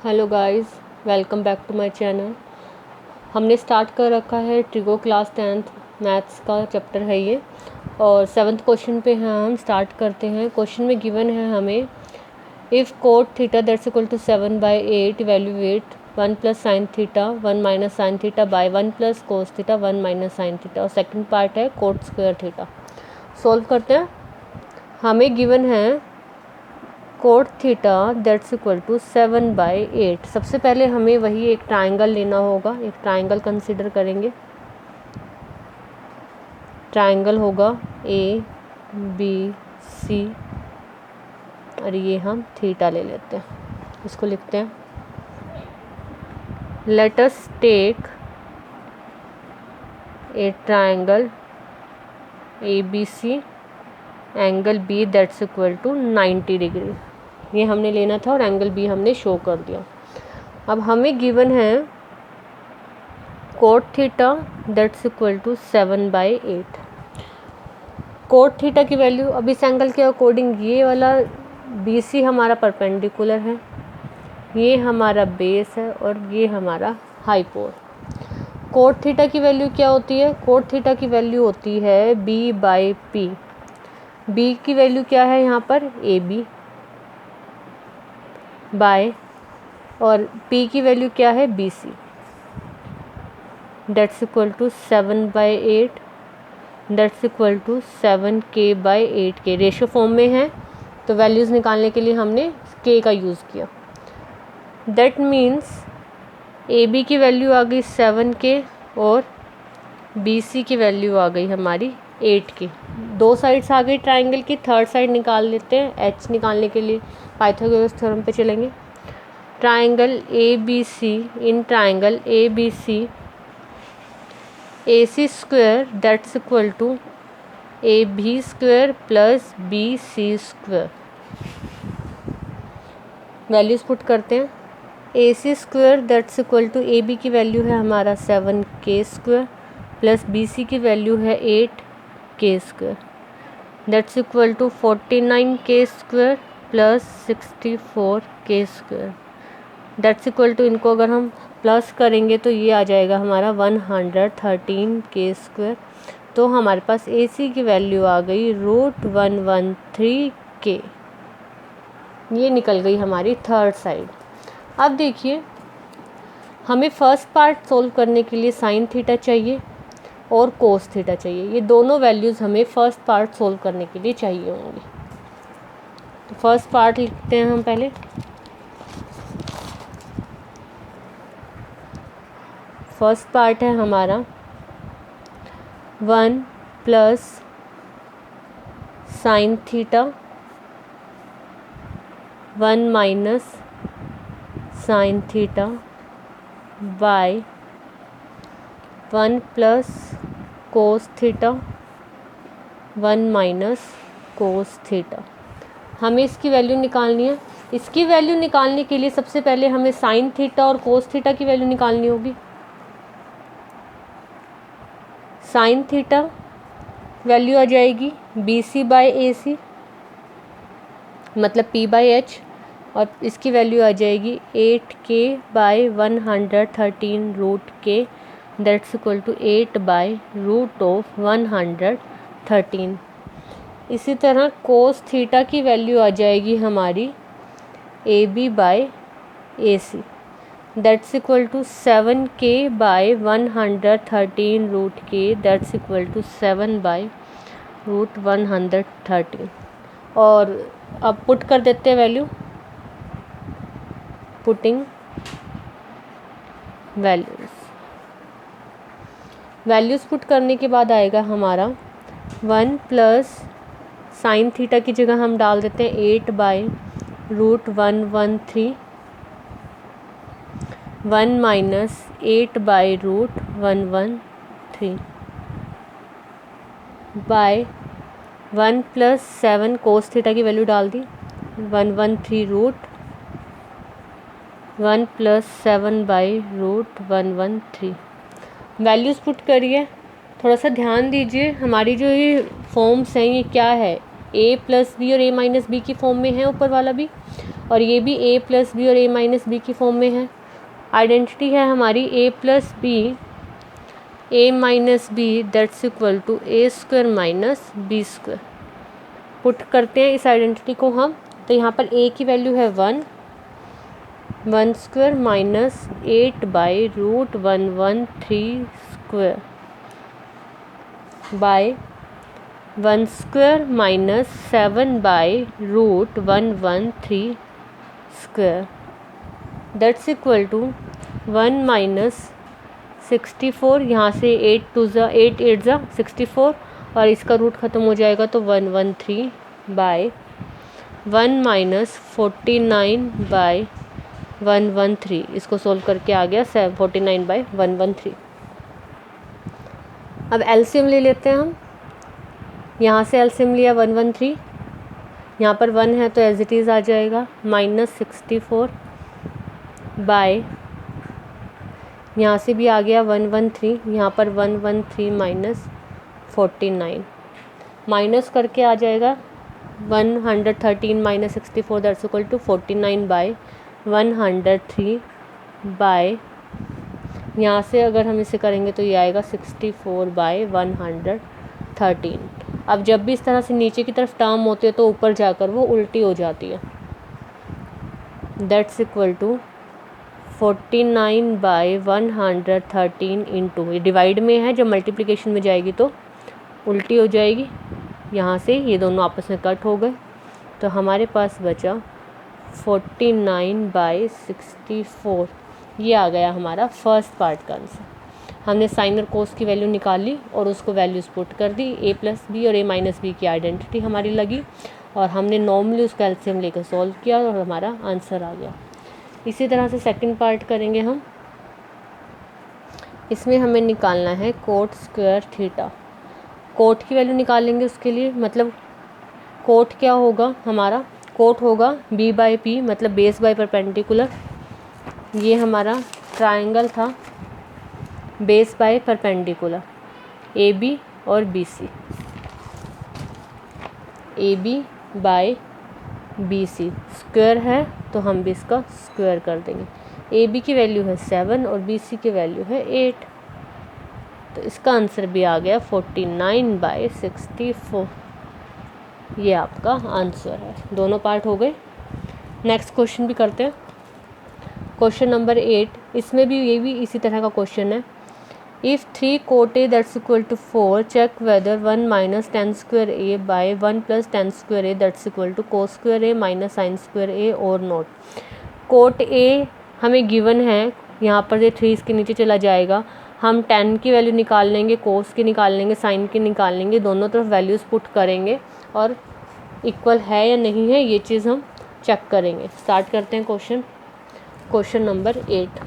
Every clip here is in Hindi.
Hello guys, welcome back to my channel. हमने स्टार्ट कर रखा है ट्रिगो क्लास 10th मैथ्स का चैप्टर है ये, और 7th क्वेश्चन पे हैं। हम स्टार्ट करते हैं। क्वेश्चन में गिवन है हमें if cot theta that's equal to 7/8 evaluate 1 plus sine theta 1 minus sine theta by 1 plus cos theta 1 minus sine theta, और सेकेंड पार्ट है कोट स्क्वायर थीटा। सॉल्व करते हैं। हमें गिवन है cot theta that's equal to 7/8। सबसे पहले हमें वही एक ट्राइंगल लेना होगा। एक ट्राइंगल कंसिडर करेंगे। ट्राइंगल होगा ABC और ये हम थीटा ले लेते हैं। इसको लिखते हैं let us take a triangle ABC angle B that's equal to 90 degree. ये हमने लेना था और एंगल B हमने शो कर दिया। अब हमें गिवन है cot theta that's equal to 7/8। Cot theta की वैल्यू अब इस एंगल के अकॉर्डिंग ये वाला BC हमारा परपेंडिकुलर है, ये हमारा बेस है और ये हमारा हाइपोर। कोट थीटा की वैल्यू क्या होती है? कोट थीटा की वैल्यू होती है B/P। B की वैल्यू क्या है यहाँ पर? AB बाय, और P की वैल्यू क्या है? BC that's equal to 7/8 that's equal to 7K/8K। Ratio form में है तो वैल्यूज़ निकालने के लिए हमने K का यूज़ किया। दैट मीन्स AB की वैल्यू आ गई 7K और BC की वैल्यू आ गई हमारी 8K। दो साइड्स आ गई ट्राइंगल की। थर्ड साइड निकाल लेते हैं। H निकालने के लिए पाइथागोरस थ्योरम पे चलेंगे। Triangle ABC, in triangle ABC AC square that's equal to AB square plus BC square. Values put करते हैं। AC square that's equal to AB की वैल्यू है हमारा 7K स्क्वायर प्लस BC की वैल्यू है 8K square that's equal to 49K square plus 64K square that's equal to, इनको अगर हम प्लस करेंगे तो ये आ जाएगा हमारा 113K स्क्वायर। तो हमारे पास AC की वैल्यू आ गई √113K। ये निकल गई हमारी थर्ड साइड। अब देखिए, हमें फर्स्ट पार्ट सोल्व करने के लिए साइन थीटा चाहिए और कोस थीटा चाहिए। ये दोनों वैल्यूज़ हमें फर्स्ट पार्ट सोल्व करने के लिए चाहिए होंगी। तो फर्स्ट पार्ट लिखते हैं हम पहले। फर्स्ट पार्ट है हमारा 1 plus sine theta 1 minus sine theta by 1 plus cos theta 1 minus cos theta. हमें इसकी वैल्यू निकालनी है। इसकी वैल्यू निकालने के लिए सबसे पहले हमें साइन थीटा और कोस थीटा की वैल्यू निकालनी होगी। साइन थीटा वैल्यू आ जाएगी BC/AC मतलब P/H, और इसकी वैल्यू आ जाएगी 8K/113 दैट्स इक्वल टू 8/√113। इसी तरह कोस थीटा की वैल्यू आ जाएगी हमारी AB/AC that's equal to 7K/113 that's equal to 7/√113। और अब पुट कर देते हैं वैल्यू। पुटिंग वैल्यूज़ पुट करने के बाद आएगा हमारा 1 प्लस साइन थीटा की जगह हम डाल देते हैं 8/√113 1 minus 8/√113 by 1 plus 7 cos theta की वैल्यू डाल दी 113 प्लस 7/√113। वैल्यूज़ पुट करिए। थोड़ा सा ध्यान दीजिए, हमारी जो ये फॉर्म्स हैं ये क्या है? A प्लस B और A माइनस B की फॉर्म में है ऊपर वाला भी, और ये भी a प्लस बी और a माइनस बी की फॉर्म में है। आइडेंटिटी है हमारी a plus B a minus B that's equal to a square minus B square. Put करते हैं इस आइडेंटिटी को हम, तो यहाँ पर a की वैल्यू है 1 square minus 8/√113 square by 1 square minus 7/√113 square that's equal to 1 minus 64, यहाँ से 8 8 64 और इसका रूट ख़त्म हो जाएगा तो 113/1 माइनस 49/113। इसको सोल्व करके आ गया 49/113। अब एलसीएम ले लेते हैं हम। यहाँ से एलसीएम लिया 113, यहाँ पर 1 है तो एज इट इज़ आ जाएगा -64 बाय, यहाँ से भी आ गया 113, यहाँ पर 113 माइनस 49, माइनस करके आ जाएगा 113 minus 64 that's equal to 49/103 by, यहाँ से अगर हम इसे करेंगे तो ये आएगा 64/113। अब जब भी इस तरह से नीचे की तरफ टर्म होती है तो ऊपर जाकर वो उल्टी हो जाती है। दैट्स इक्वल टू 49/113 इंटू, ये डिवाइड में है, जब मल्टीप्लिकेशन में जाएगी तो उल्टी हो जाएगी। यहाँ से ये दोनों आपस में कट हो गए तो हमारे पास बचा 49/64। ये आ गया हमारा फर्स्ट पार्ट का आंसर। हमने साइन और कोस की वैल्यू निकाल ली और उसको वैल्यूज पुट कर दी। a प्लस बी और a माइनस बी की आइडेंटिटी हमारी लगी और हमने नॉर्मली उसका एलसीएम लेकर सॉल्व किया और हमारा आंसर आ गया। इसी तरह से सेकंड पार्ट करेंगे हम। इसमें हमें निकालना है कोट स्क्वायर थीटा। कोट की वैल्यू निकालेंगे उसके लिए, मतलब कोट क्या होगा हमारा, कोट होगा b/p मतलब बेस बाय परपेंडिकुलर। ये हमारा ट्रायंगल था बेस बाय परपेंडिकुलर AB और BC, AB by BC square है तो हम भी इसका स्क्वायर कर देंगे। AB की वैल्यू है 7 और BC की वैल्यू है 8, तो इसका आंसर भी आ गया 49/64। ये आपका आंसर है। दोनों पार्ट हो गए। नेक्स्ट क्वेश्चन भी करते हैं। क्वेश्चन नंबर 8, इसमें भी ये भी इसी तरह का क्वेश्चन है। If 3 cot A that's equal to 4, check whether 1 minus tan square A by 1 plus tan square A that's equal to cos square A minus sin square A or not। cot A हमें गिवन है, यहाँ पर ये 3 इसके नीचे चला जाएगा। हम tan की वैल्यू निकाल लेंगे, cos की निकाल लेंगे, sin की निकाल लेंगे, दोनों तरफ वैल्यूज़ पुट करेंगे और इक्वल है या नहीं है ये चीज़ हम चेक करेंगे। स्टार्ट करते हैं क्वेश्चन नंबर 8।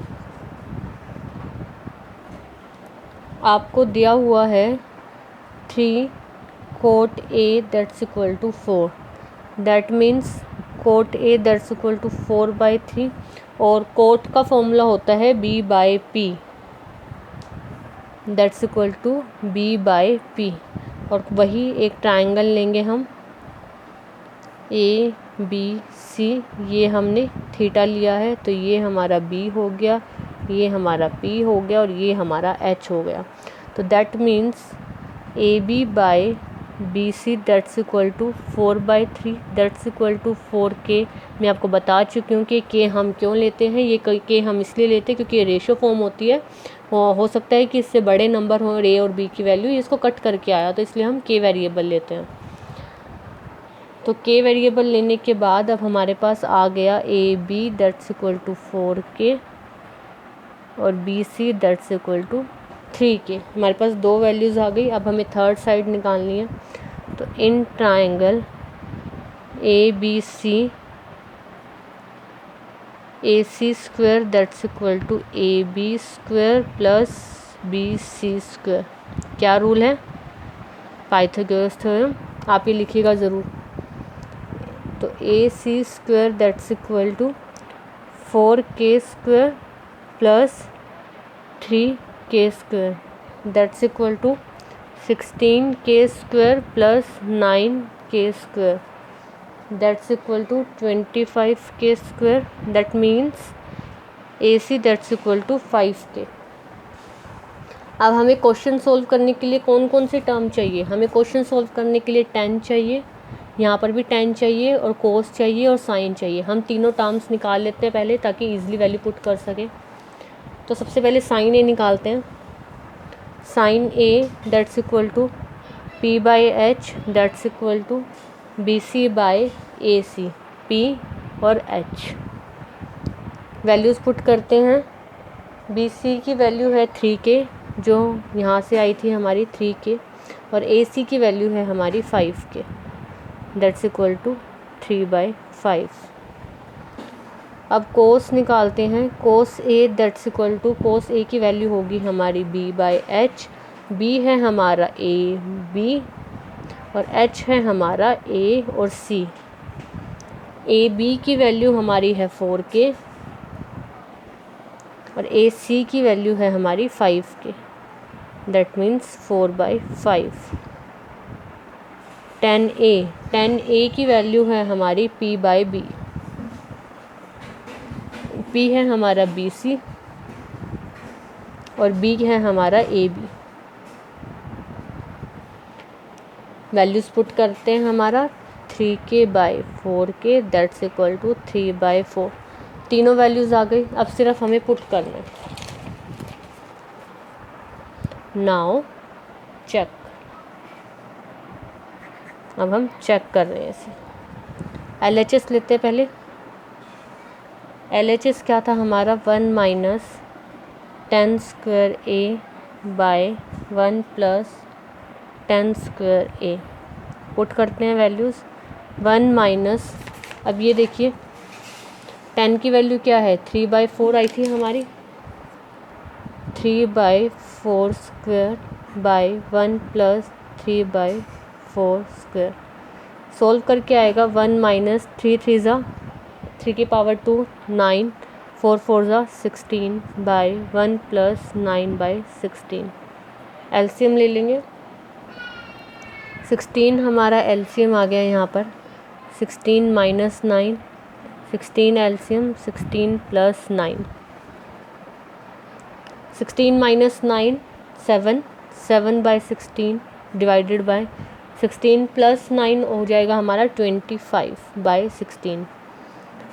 आपको दिया हुआ है 3 cot A that's equal to 4, that means cot A that's equal to 4/3 और cot का फॉर्मूला होता है b/p that's equal to b/p। और वही एक ट्रायंगल लेंगे हम ABC, ये हमने थीटा लिया है तो ये हमारा B हो गया, ये हमारा P हो गया और ये हमारा H हो गया। तो that means AB/BC that's equal to 4/3 that's equal to 4K। मैं आपको बता चुकी हूँ कि K हम क्यों लेते हैं। ये K हम इसलिए लेते हैं क्योंकि ये रेशियो फॉर्म होती है। हो सकता है कि इससे बड़े नंबर हो A और B की वैल्यू, इसको कट करके आया तो इसलिए हम K वेरिएबल लेते हैं। तो K वेरिएबल लेने के बाद अब हमारे पास आ गया AB that's equal to 4K और BC that's equal to 3K। हमारे पास दो वैल्यूज़ आ गई। अब हमें थर्ड साइड निकालनी है। तो in triangle ABC AC square that's equal to AB square plus BC square. क्या रूल है? Pythagoras theorem. आप ये लिखिएगा ज़रूर। तो AC square that's equal to 4K square plus 3K square that's equal to 16K square plus 9K square. That's equal to 25k square, that means AC that's equal to 5k। अब हमें क्वेश्चन सोल्व करने के लिए कौन कौन से टर्म चाहिए? हमें क्वेश्चन सोल्व करने के लिए tan चाहिए, यहाँ पर भी tan चाहिए, और cos चाहिए, और sin चाहिए। हम तीनों टर्म्स निकाल लेते हैं पहले, ताकि ईजिली वैल्यू पुट कर सकें। तो सबसे पहले sin A निकालते हैं। sin A that's equal to P/H that's equal to BC/AC, P और H। वैल्यूज़ पुट करते हैं। BC की वैल्यू है 3k, जो यहाँ से आई थी हमारी 3k, और AC की वैल्यू है हमारी 5k, दैट्स इक्वल टू 3/5। अब cos निकालते हैं। cos A that's equal to, cos A की वैल्यू होगी हमारी B/H, B है हमारा AB और H है हमारा A और C। AB की वैल्यू हमारी है 4k और AC की वैल्यू है हमारी 5k, that means 4/5। tan A की वैल्यू है हमारी P/B, P है हमारा BC और B है हमारा AB। वैल्यूज़ पुट करते हैं हमारा 3k/4k, दैट्स इक्वल टू 3/4। तीनों वैल्यूज़ आ गई। अब सिर्फ हमें पुट करना है। Now check. अब हम चेक कर रहे हैं इसे। LHS लेते हैं पहले। LHS क्या था हमारा? 1 minus tan square A/1 plus tan square A। Put करते हैं वैल्यूज़। 1 माइनस, अब ये देखिए tan की वैल्यू क्या है? 3/4 आई थी हमारी। 3/4 square by 1 plus 3/4 square. Solve करके आएगा 1 माइनस 3 3 ज़ा 3 की पावर 2 9, 4 4 ज़ा 16 बाय 1 प्लस 9/16। एलसीएम ले लेंगे। 16 हमारा एलसीएम आ गया यहाँ पर। 16 minus 9, 16 LCM 16 plus 9। 16 minus 9 7, 7/16 divided by 16 plus 9 हो जाएगा हमारा 25/16।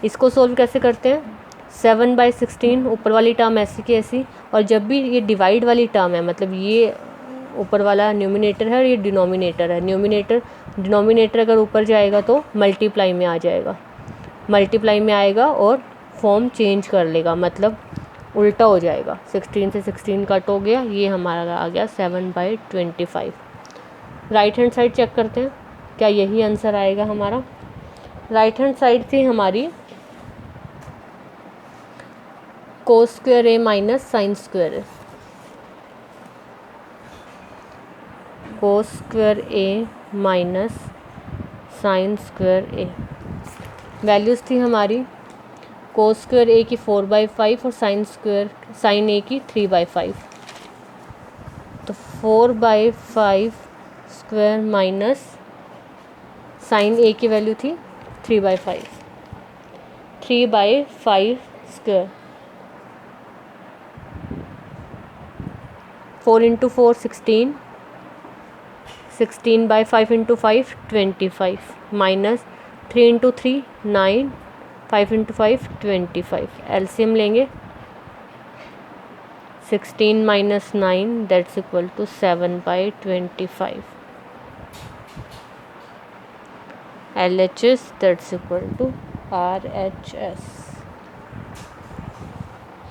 इसको सोल्व कैसे करते हैं? 7/16 ऊपर वाली टर्म ऐसी की ऐसी, और जब भी ये डिवाइड वाली टर्म है, मतलब ये ऊपर वाला न्यूमिनेटर है और ये डिनोमिनेटर है। डिनोमिनेटर अगर ऊपर जाएगा तो मल्टीप्लाई में आ जाएगा, मल्टीप्लाई में आएगा और फॉर्म चेंज कर लेगा, मतलब उल्टा हो जाएगा। 16 से 16 कट हो गया, ये हमारा आ गया 7/25। राइट हैंड साइड चेक करते हैं, क्या यही आंसर आएगा हमारा? राइट हैंड साइड थी हमारी cos square A minus sine square A। cos square A minus sine square A। Values थी हमारी cos स्क्वायर A की 4/5 और साइन A की 3/5। तो 4/5 स्क्वायर माइनस साइन A की वैल्यू थी 3/5, 3/5 square. 4 into 4 16, 16/5 into 5 25, minus 3 into 3 9, 5 into 5 25। LCM लेंगे। 16 minus 9 that's equal to 7/25। LHS that's equal to RHS।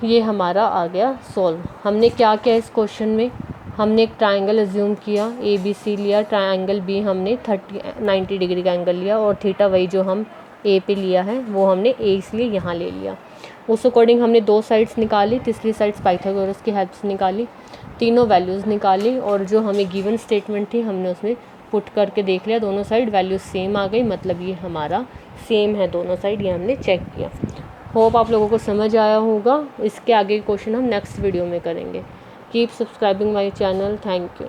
ये हमारा आ गया सॉल्व। हमने क्या किया इस क्वेश्चन में? हमने एक ट्रायंगल अज्यूम किया, ABC लिया, ट्रायंगल B हमने 90 डिग्री का एंगल लिया, और थीटा वही जो हम A पे लिया है वो हमने A इसलिए यहाँ ले लिया। उस अकॉर्डिंग हमने दो साइड्स निकाली, तीसरी साइड्स पाइथागोरस की हेल्प से निकाली, तीनों वैल्यूज़ निकाली, और जो हमें गिवन स्टेटमेंट थी हमने उसमें पुट करके देख लिया, दोनों साइड वैल्यूज सेम आ गई, मतलब ये हमारा सेम है दोनों साइड, ये हमने चेक किया। होप आप लोगों को समझ आया होगा। इसके आगे क्वेश्चन हम नेक्स्ट वीडियो में करेंगे। Keep subscribing my channel. Thank you.